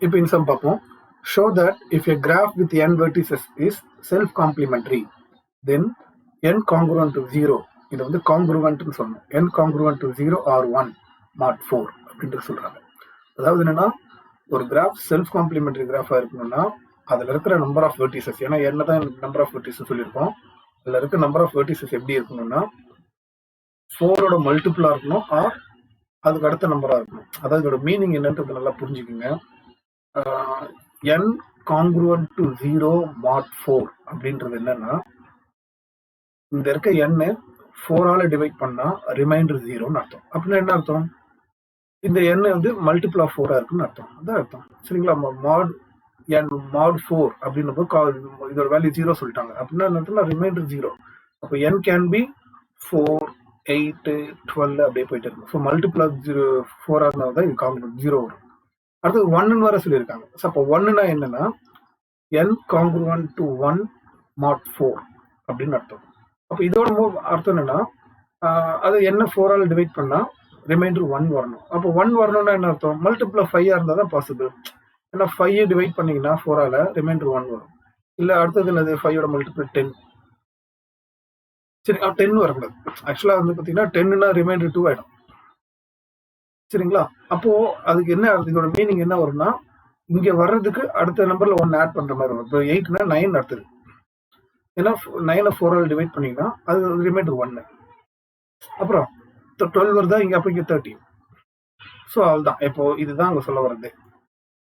இப்போ இந்த சம் பார்ப்போம். Show that if a graph with n vertices is self-complementary, then n congruent to 0. இது வந்து காங்க்ருவன்ட்னு சொல்லணும். n congruent to 0 or 1 mod 4 அப்படின்ட்டு சொல்றாங்க. அதாவது என்னன்னா, ஒரு கிராஃப் செல்ஃப் காம்ப்ளிமெண்டரி கிராஃபா இருக்கணும்னா அதுல இருக்கிற நம்பர் ஆஃப் வெர்டிசஸ், ஏன்னா என்னதான் நம்பர் ஆஃப் வெர்டிசஸ் சொல்லியிருக்கோம், அதுல இருக்க நம்பர் ஆஃப் வெர்டிசஸ் எப்படி இருக்கணும்னா 4ஓட மல்டிபிளா இருக்கணும் ஆர் அதுக்கு அடுத்த நம்பரா இருக்கணும். அதாவது இதோட மீனிங் என்னன்றது நல்லா புரிஞ்சுக்குங்க. n congruent to 0 mod 4 அப்படின்றது என்னன்னா, இந்த இருக்க n 4ஆல டிவைட் பண்ணா ரிமைண்டர் 0ன்னு அர்த்தம். அப்படின்னா என்ன அர்த்தம், இந்த n வந்து மல்டிபிள் ஆஃப் 4ஆ இருக்குன்னு அர்த்தம். அதான் அர்த்தம். சரிங்களா? mod n mod 4 அப்படின்னு இதோட வேல்யூ 0 சொல்லிட்டாங்க. அப்படின்னா என்ன அர்த்தம், ரிமைண்டர் 0. அப்போ n கேன் பி 4, 8, 12 அப்படியே போயிட்டு இருக்கும். ஸோ மல்டிபிள் ஆஃப் 4ஆ இருந்தால் தான் இது காங்கிரூவன்ட் 0 வரும். அடுத்தது 1ன்னு வர சொல்லியிருக்காங்க. ஸோ அப்போ 1ன்னா என்னன்னா n congruent to 1 mod 4 அப்படின்னு அர்த்தம். அப்போ இதோட அர்த்தம் என்னன்னா, அது என்ன 4ஆல் டிவைட் பண்ணா ரிமைண்டர் 1 வரணும். அப்போ 1 வரணும்னா என்ன அர்த்தம், மல்டிபிள் ஆஃப் 5ஆ இருந்தால் தான் பாசிபிள். ஏன்னா 5 டிவைட் பண்ணீங்கன்னா 4ஆல ரிமைண்டர் 1 வரும். இல்லை அடுத்தது என்னது, 5ஓட மல்டிபிள் 10. சரி, 10 வரக்கூடாது. ஆக்சுவலாக வந்து பார்த்தீங்கன்னா 10ன்னா ரிமைண்டர் 2 ஆயிடும். சரிங்களா? அப்போ அதுக்கு என்ன, இதோட மீனிங் என்ன வரும்னா, இங்க வர்றதுக்கு அடுத்த நம்பர்ல 1 ஆட் பண்ற மாதிரி வரும். இப்போ 8னா 9 அடுத்தது. ஏன்னா 9 4ஆல் டிவைட் பண்ணீங்கன்னா அது ரிமைண்டர் 1. அப்புறம் 12 வருதா இங்க, அப்போ இங்க 13. ஸோ அதுதான் இப்போ இதுதான் அங்க சொல்ல வர்றது.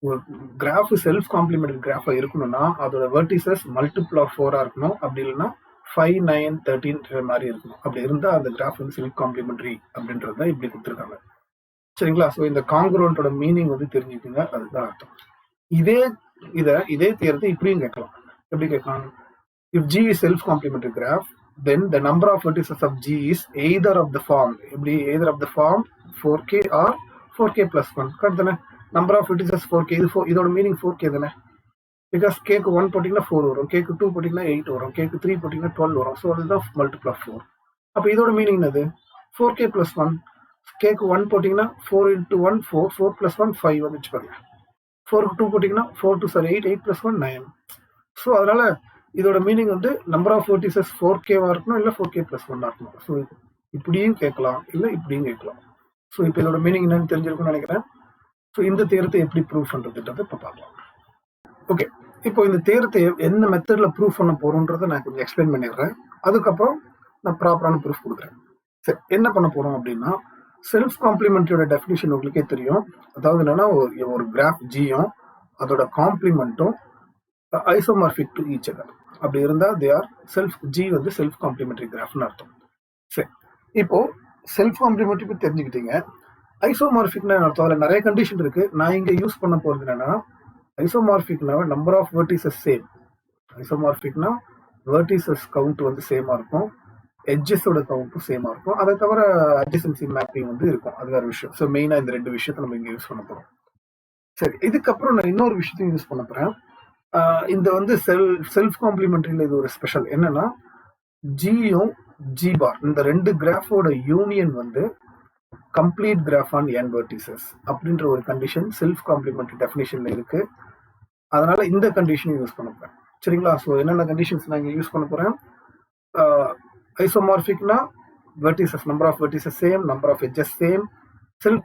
ஒரு கிராஃப் செல்ஃப் காம்ப்ளிமெண்டரி கிராஃபா இருக்கணும்னா அதோட வெர்டிசஸ் மல்டிபிள் ஆஃப் 4ஆ இருக்கணும். அப்படி இல்லைன்னா 5, 9, 13 மாதிரி இருக்கணும். அப்படி இருந்தா அந்த கிராஃப் வந்து செல்ஃப் காம்ப்ளிமெண்டரி அப்படின்றது தான் இப்படி கொடுத்துருக்காங்க. சரிங்களா? ஸோ இந்த காங்க்ருவன்ட்டோட மீனிங் வந்து தெரிஞ்சுக்குங்க, அதுதான் அர்த்தம். இதே தேர்த்து இப்படியும் கேட்கலாம். எப்படி கேட்கலாம், if G is self complementary graph, then the number of vertices of G is either of the form, எப்படி either of the form 4k or 4k plus 1. Correct தானே? நம்பர் ஆஃப் வெர்டிசஸ் 4k, இதோட meaning 4k தானே. Because கேக்கு 1 போட்டிங்கன்னா 4 வரும், கேக்கு 2 போட்டிங்கன்னா 8 வரும், கேக்கு 3 போட்டிங்கன்னா 12 வரும். ஸோ அதுதான் மல்டிபிள் ஆஃப் 4. அப்போ இதோட மீனிங் என்னது, 4k plus 1. கேக்கு 1 போட்டிங்கன்னா 4 into 1 4, 4 plus 1 5 வந்துச்சு பாருங்க. 4க்கு 2 போட்டிங்கன்னா 4 2 sorry 8, 8 plus 1 9. ஸோ அதனால இதோட மீனிங் வந்து நம்பர் ஆஃப் வெர்டிசஸ் 4kவா இருக்கணும், இல்லை 4k plus 1 இருக்கணும். ஸோ இப்படியும் கேட்கலாம், இல்லை இப்படியும் கேட்கலாம். ஸோ இப்போ இதோட மீனிங் என்னன்னு தெரிஞ்சிருக்கும்னு நினைக்கிறேன். ஸோ இந்த தேரத்தை எப்படி ப்ரூவ் பண்றதுன்றதை இப்போ பார்க்கலாம். ஓகே, இப்போ இந்த தேரத்தை எந்த மெத்தட்ல ப்ரூவ் பண்ண போறோன்றதை நான் கொஞ்சம் எக்ஸ்பிளைன் பண்ணிடுறேன். அதுக்கப்புறம் நான் ப்ராப்பரான ப்ரூஃப் கொடுக்குறேன். சரி, என்ன பண்ண போறோம் அப்படின்னா, செல்ஃப் காம்ப்ளிமெண்டரியோட டெஃபினிஷன் உங்களுக்கே தெரியும். அதாவது என்னன்னா, ஒரு கிராஃப் ஜியும் அதோட காம்ப்ளிமெண்ட்டும் ஐசோமார்பிக் டு ஈச் அதர். அப்படி இருந்தா தே ஆர் ஜி வந்து செல்ஃப் காம்ப்ளிமெண்டரி கிராஃப்னு அர்த்தம். சரி, இப்போ செல்ஃப் காம்ப்ளிமெண்டரி தெரிஞ்சுக்கிட்டீங்க. ஐசோமார்பிக்னா அர்த்தம், அதில் நிறைய கண்டிஷன் இருக்கு. நான் இங்க யூஸ் பண்ண போறது என்னன்னா, ஐசோமார்பிக்னா நம்பர் ஆஃப் வெர்டிசஸ் சேம். ஐசோமார்பிக்னா வெர்டிசஸ் கவுண்ட் வந்து சேமா இருக்கும், எட்ஜஸோட கவுண்ட்டும் சேமா இருக்கும். அதை தவிர அட்ஜசன்சி மேப்பிங் வந்து இருக்கும், அது வேற விஷயம். ஸோ மெயினா இந்த 2 விஷயத்தை நம்ம இங்க யூஸ் பண்ண போறோம். சரி, இதுக்கப்புறம் நான் இன்னொரு விஷயத்தையும் யூஸ் பண்ண போறேன். இந்த வந்து செல்ஃப் காம்ப்ளிமெண்டரியில இது ஒரு ஸ்பெஷல் என்னன்னா, ஜியும் ஜி பார் இந்த 2 கிராஃபோட யூனியன் வந்து complete graph on n vertices அப்படின்ற ஒரு கண்டிஷன் செல்ஃப் காம்ப்ளிமெண்டரி டெஃபினிஷன்ல இருக்கு. அதனால இந்த கண்டிஷனையும் யூஸ் பண்ண போறேன். சரிங்களா? ஸோ என்னென்ன கண்டிஷன்ஸ் நான் இங்க யூஸ் பண்ண போறேன், ஐசோமார்பிக்னா vertices number of vertices same, number of edges same. Self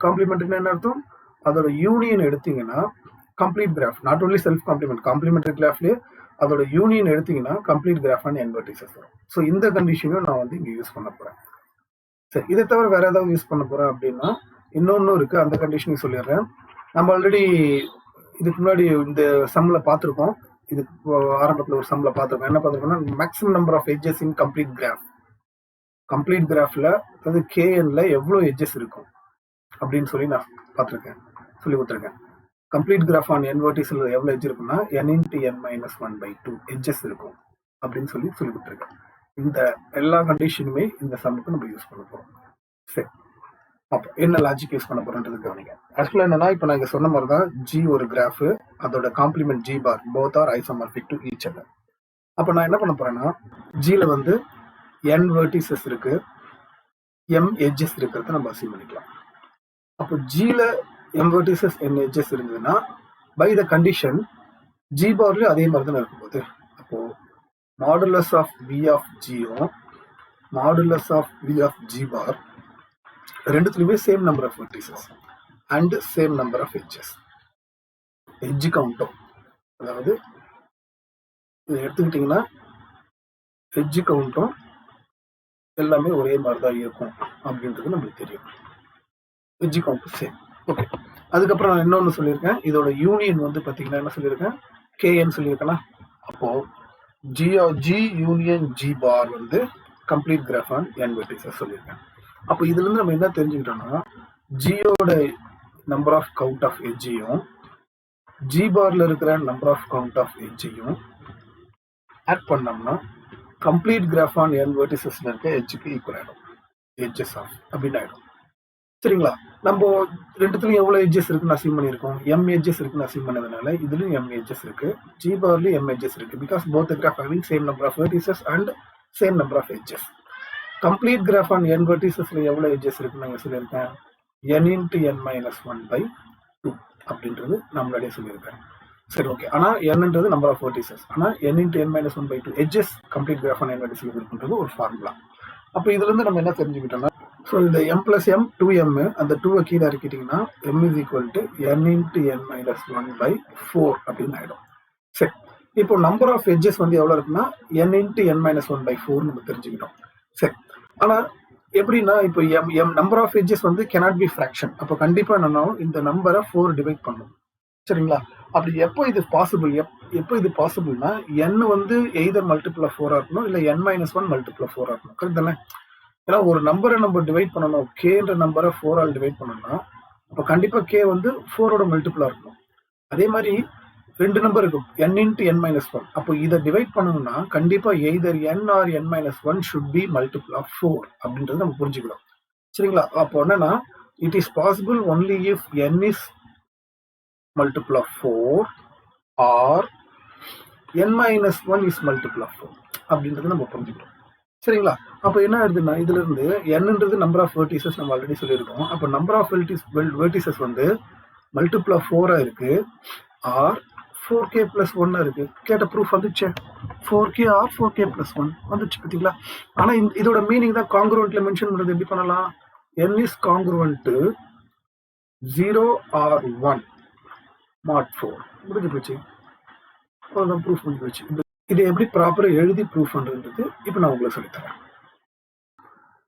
காம்ப்ளிமெண்டரினா என்ன அர்த்தம், அதோட யூனியன் எடுத்தீங்கன்னா complete graph, not only self complementary கிராஃப்லயே அதோட யூனியன் எடுத்தீங்கன்னா complete graph on n vertices வரும். ஸோ இந்த கண்டிஷனையும் நான் வந்து இங்க யூஸ் பண்ண போறேன். சரி, இதை தவிர வேற ஏதாவது யூஸ் பண்ண போறேன் அப்படின்னா இன்னொன்னு இருக்கு, அந்த கண்டிஷனையும் சொல்லிடுறேன். நம்ம ஆல்ரெடி இதுக்கு முன்னாடி இந்த சம்ல பார்த்துருக்கோம். இது ஆரம்பத்தில் ஒரு சம்ல பார்த்துருக்கோம். என்ன பார்த்துருக்கோம்னா, maximum number of edges in complete graph. Complete கிராஃப்ல அதாவது KNல எவ்வளவு எட்ஜஸ் இருக்கும் அப்படின்னு சொல்லி நான் பார்த்துருக்கேன், சொல்லி கொடுத்துருக்கேன். கம்ப்ளீட் கிராஃப் ஆன் n வெர்டிஸ்ல எவ்வளவு எட்ஜ் இருக்குன்னா n into n minus 1/2 edges இருக்கும் அப்படின்னு சொல்லி கொடுத்துருக்கேன். இந்த எல்லா கண்டிஷனுமே இந்த சம்முக்கு நம்ம யூஸ் பண்ண போறோம். சரி, அப்போ என்ன லாஜிக் யூஸ் பண்ண போறோன்றது கவனிங்க. ஆக்சுவலா என்னன்னா, இப்போ நான் இங்க சொன்ன மாதிரி தான் ஜி ஒரு கிராஃப், அதோட complement G bar both are isomorphic to each other. அப்போ நான் என்ன பண்ண போறேன்னா, ஜில வந்து n வெர்டிசஸ் இருக்கு, m எட்ஜஸ் இருக்கிறத நம்ம அசீவ் பண்ணிக்கலாம். அப்போ ஜில m வெர்டிசஸ் n எட்ஜஸ் இருந்ததுன்னா பை த கண்டிஷன் ஜி பார்லயும் அதே மாதிரி தான் இருக்கும்போது அப்போ மாடுலஸ் ஆஃப் வி ஆஃப் ஜியும் modulus of V of G bar ரெண்டுத்துலையுமே same number of vertices and same number of edges. Edge கவுண்ட்டும், அதாவது இதை எடுத்துக்கிட்டிங்கன்னா எட்ஜ் கவுண்ட்டும் எல்லாமே ஒரே மாதிரி தான் இருக்கும் அப்படின்றது நம்மளுக்கு தெரியும். Edge count same. ஓகே, அதுக்கப்புறம் நான் இன்னொன்று சொல்லியிருக்கேன், இதோட யூனியன் வந்து பார்த்தீங்கன்னா என்ன சொல்லியிருக்கேன், கேன்னு சொல்லியிருக்கேன்னா, அப்போ ஜி யூனியன் ஜி பார் வந்து complete graph on N vertices சொல்லியிருக்கேன். அப்போ இதுலேருந்து நம்ம என்ன தெரிஞ்சுக்கிட்டோம்னா, ஜியோட நம்பர் ஆஃப் கவுண்ட் ஆஃப் எட்ஜையும் ஜி பார்ல இருக்கிற நம்பர் ஆஃப் கவுண்ட் ஆஃப் எட்ஜையும் ஆட் பண்ணோம்னா கம்ப்ளீட் கிராஃப் ஆன் என் வெர்டிசஸ்ல இருக்க எட்ஜுக்கு ஈக்குவல் ஆகிடும், எட்ஜஸ் ஆஃப் அப்படின்னு ஆகிடும். சரிங்களா? நம்ம ரெண்டுத்துலையும் எவ்வளோ எட்ஜஸ் இருக்குன்னு அசீவ் பண்ணியிருக்கோம், எம் எட்ஜஸ் இருக்குன்னு அசீவ் பண்ணதுனால இதுலையும் எம் எட்ஜஸ் இருக்கு, ஜி பார்லையும் எம் எட்ஜஸ் இருக்கு. Because both graph having same number of vertices and same number of edges. Complete graph on N வெர்டிசஸ்ல எவ்வளோ எட்ஜஸ் இருக்குன்னு நாங்கள் சொல்லியிருக்கேன், n into n minus 1/2 அப்படின்றது நம்மளுடைய சொல்லியிருக்கேன். சரி, ஓகே. ஆனால் என்னன்றது நம்பர் ஆஃப் வெர்டிசஸ், ஆனால் n into n minus 1/2 edges complete graph on N vertices இருக்குன்றது ஒரு ஃபார்முலா. அப்போ இதுலேருந்து நம்ம என்ன தெரிஞ்சுக்கிட்டோம்னா, ஸோ இந்த m plus m 2m அந்த 2 கீழே இறக்கிட்டிங்கன்னா m is equal to n into n minus 1/4 அப்படின்னு ஆகிடும். சரி, இப்போ நம்பர் ஆஃப் எட்ஜஸ் வந்து எவ்வளோ இருக்குன்னா n into n minus 1/4 நம்ம தெரிஞ்சுக்கிட்டோம். சரி, ஆனால் எப்படின்னா இப்போ எம் நம்பர் ஆஃப் எட்ஜஸ் வந்து cannot be fraction. அப்போ கண்டிப்பாக என்னன்னா இந்த நம்பரை 4 டிவைட் பண்ணும். சரிங்களா? அப்படி எப்போ இது பாசிபிள், எப்போ இது பாசிபிள்னா n வந்து எய்தர் மல்டிபிள் ஆஃப் 4 இருக்கணும், இல்லை n minus 1 மல்டிபிள் ஆஃப் 4 இருக்கணும். கரெக்ட் தானே? ஏன்னா ஒரு நம்பரை நம்ம டிவைட் பண்ணணும், கேன்ற நம்பரை 4 ஆல் டிவைட் பண்ணணும்னா அப்போ கண்டிப்பாக கே வந்து 4ஓட மல்டிபிளாக இருக்கணும். அதே மாதிரி ரெண்டு நம்பர் இருக்கும் n into n minus 1. அப்போ இதை டிவைட் பண்ணணும்னா கண்டிப்பாக either n or n minus 1 should be multiple of 4 அப்படின்றது நம்ம புரிஞ்சுக்கிறோம். சரிங்களா? அப்போ என்னன்னா it is possible only if n is multiple of 4 or n minus 1 is multiple of 4 அப்படின்றது நம்ம புரிஞ்சுக்கிறோம். சரிங்களா? அப்போ என்ன ஆகுதுன்னா இதுல இருந்து என்னன்றது நம்பர் ஆஃப் வெர்டிசஸ் நம்ம ஆல்ரெடி சொல்லியிருக்கோம். அப்போ நம்பர் ஆஃப் வெர்டிசஸ் வந்து மல்டிபிள் ஆஃப் 4 இருக்கு ஆர் 4k plus 1 இருக்கு. கேட்ட ப்ரூஃப் வந்துச்சு, 4k or 4k plus 1 வந்துச்சு பார்த்தீங்களா? ஆனால் இதோட மீனிங் தான் காங்க்ருவென்ட்ல மென்ஷன் பண்ணுறது எப்படி பண்ணலாம், n is congruent to 0 or 1 mod 4 முடிஞ்சு போச்சு. அவ்வளோதான், ப்ரூஃப் முடிஞ்சு போச்சு. இதை எப்படி ப்ராப்பராக எழுதி ப்ரூஃப் பண்ணுறது இப்போ நான் உங்களுக்கு சொல்லித்தரேன்.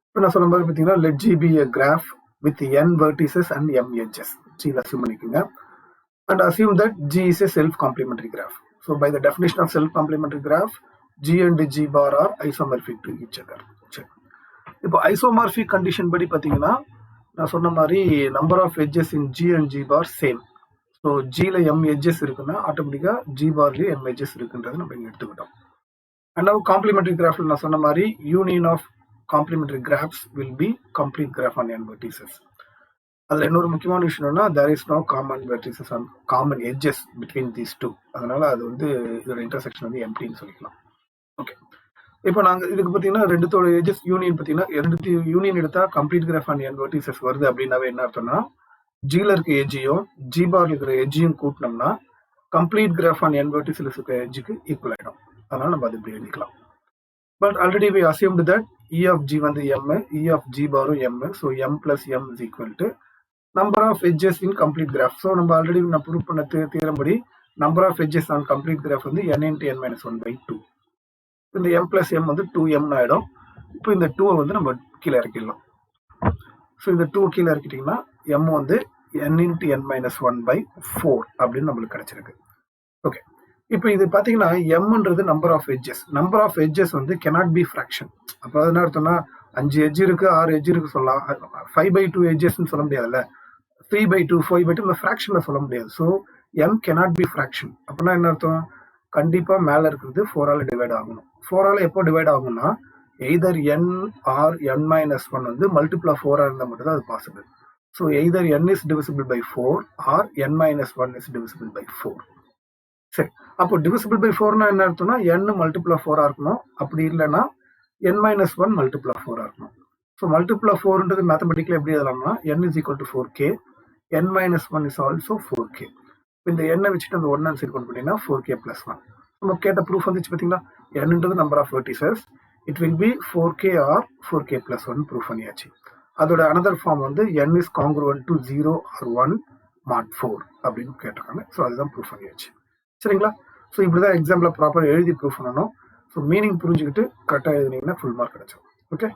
இப்போ நான் சொன்ன மாதிரி பார்த்தீங்கன்னா let G be a graph with n vertices and m edges. G assume பண்ணிக்கோங்க. And assume that G is a self-complementary graph. So by the definition of self-complementary graph, G and G bar are isomorphic to each other. இப்போ isomorphic condition படி பார்த்தீங்கன்னா நான் சொன்ன மாதிரி number of edges in G and G bar same. So Gல m edges இருக்குன்னா ஆட்டோமேட்டிக்காக G barலயும் m edges இருக்குன்றதை நம்ம இங்கே எடுத்துக்கிட்டோம். And now complementary graphல நான் சொன்ன மாதிரி union of complementary graphs will be complete graph on n vertices. அதில் இன்னொரு முக்கியமான விஷயம்னா there is no common vertices and common edges between these two. அதனால அது வந்து இதோட இன்டர்செக்ஷன் வந்து எம்டின்னு சொல்லிக்கலாம். ஓகே, இப்போ நாங்கள் இதுக்கு பார்த்தீங்கன்னா ரெண்டுத்தோட எட்ஜஸ் யூனியன் பார்த்தீங்கன்னா ரெண்டு யூனியன் எடுத்தால் complete graph on n vertices வருது அப்படின்னாவே என்ன அர்த்தம்னா ஜியில் இருக்க எட்ஜையும் ஜி பார்ல இருக்கிற எட்ஜையும் கூட்டினோம்னா complete graph on n vertices இருக்கிற எட்ஜுக்கு ஈக்குவல் ஆகிடும். அதனால நம்ம அது இப்படி எழுதிக்கலாம். But already we assumed that E of G வந்து m, E of G பாரும் m, so m plus m is equal to number of edges in complete graph. So நம்ம ஆல்ரெடி நான் ப்ரூவ் பண்ண தியரம் படி number of edges on complete graph வந்து n into n minus 1/2. இந்த m plus m வந்து 2m ஆயிடும். இப்போ இந்த 2 வந்து நம்ம கீழே இறக்கிடலாம். ஸோ இந்த 2 கீழே இறக்கிட்டீங்கன்னா m வந்து n into n minus 1/4 அப்படின்னு நம்மளுக்கு கிடைச்சிருக்கு. ஓகே, இப்போ இது பார்த்தீங்கன்னா mன்றது number of edges. Number of edges வந்து cannot be fraction. அப்போ அது என்ன அர்த்தம்னா 5 எட்ஜ் இருக்கு 6 எட்ஜ் இருக்கு சொல்லலாம். 5/2 எட்ஜஸ்ன்னு சொல்ல முடியாதுல்ல. 3/2 5/2 இந்த ஃப்ராக்ஷன்ல சொல்ல முடியாது. So m cannot be fraction. அப்படின்னா என்ன அர்த்தம், கண்டிப்பா மேல இருக்கிறது 4 ஆல டிவைட் ஆகணும். 4 ஆல எப்போ டிவைட் ஆகும்னா either n or n minus 1 வந்து மல்டிபிள் ஆஃப் 4 இருந்தால் மட்டும் தான் அது possible. So either n is divisible by 4 or n minus 1 is divisible by 4. சரி, அப்போ divisible by 4னா என்ன அர்த்தம்னா n மல்டிபிள் ஆஃப் 4 இருக்கணும். அப்படி இல்லைன்னா n minus 1 மல்டிபிள் ஆஃப் 4 இருக்கணும். ஸோ மல்டிபிள் ஆஃப் 4ன்றது மேத்தமெட்டிக்கலி எப்படி எழுதலாம்னா n is equal to 4k, n minus 1 is also 4k. இந்த எண்ணை வச்சுட்டு அந்த ஒன் ஆன்சர் கொண்டு போனீங்கன்னா 4k plus 1. நம்ம கேட்ட ப்ரூஃப் வந்துச்சு பார்த்தீங்களா, nன்றது number of vertices, it will be 4k or 4k plus 1 proof பண்ணியாச்சு. அதோட அனதர் ஃபார்ம் வந்து n is congruent to 0 or 1 mod 4 அப்படின்னு கேட்டிருக்காங்க. ஸோ அதுதான் ப்ரூஃப் பண்ணியாச்சு. சரிங்களா? ஸோ இப்படிதான் எக்ஸாம்பிள் ப்ராப்பராக எழுதி ப்ரூஃப் பண்ணணும். ஸோ மீனிங் புரிஞ்சுக்கிட்டு கரெக்டாக எழுதினீங்கன்னா ஃபுல் மார்க் கிடைச்சிடும். ஓகே.